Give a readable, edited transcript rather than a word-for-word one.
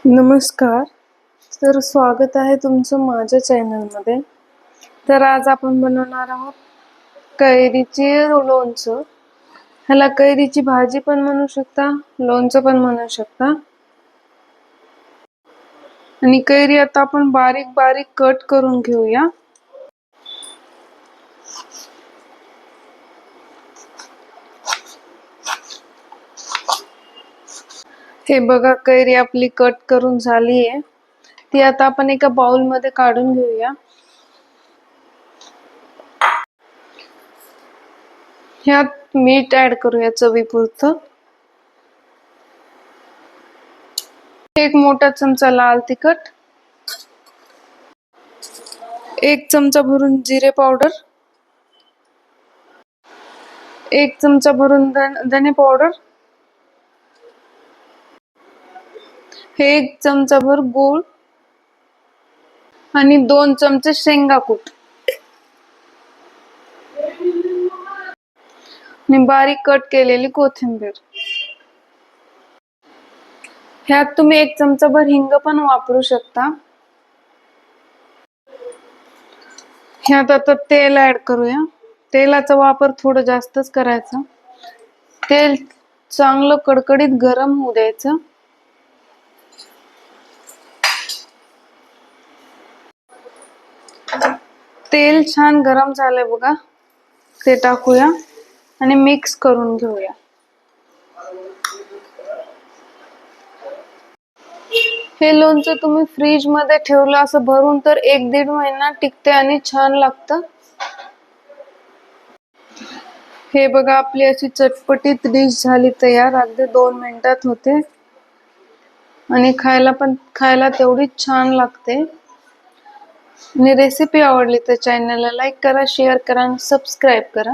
नमस्कार. तर स्वागत आहे तुमचं माझ्या चॅनलमध्ये. तर आज आपण बनवणार आहोत कैरीचे लोणचं. ह्याला कैरीची भाजी पण म्हणू शकता, लोणचं पण म्हणू शकता. आणि कैरी आता आपण बारीक बारीक कट करून घेऊया. हे बघा, कैरी आपली कट करून झाली आहे. ती आता आपण एका बाउल मध्ये काढून घेऊया. ह्यात मीठ ऍड करूया चवीपुरतं. एक मोठा चमचा लाल तिखट, एक चमचा भरून जिरे पावडर, एक चमचा भरून धने पावडर, हे एक चमचा भर गूळ आणि 2 चमचे शेंगा कूट आणि बारीक कट केलेली कोथिंबीर. ह्यात तुम्ही 1 चमचा भर हिंग पण वापरू शकता. ह्यात आता तेल ऍड करूया. तेलाचा वापर थोडं जास्तच करायचा. तेल चांगलं कडकडीत गरम होऊ द्यायचं. तेल छान गरम झालंय बघा, ते टाकूया आणि मिक्स करून घेऊया. हे लोणचं तुम्ही फ्रीज मध्ये ठेवलं असं भरून तर 1-1.5 महिना टिकते आणि छान लागतं. हे बघा, आपली अशी चटपटीत डिश झाली तयार. अगदी 2 मिनिटात होते आणि खायला तेवढीच छान लागते. आणि रेसिपी आवडली तर चॅनलला लाईक करा, शेअर करा आणि सबस्क्राईब करा.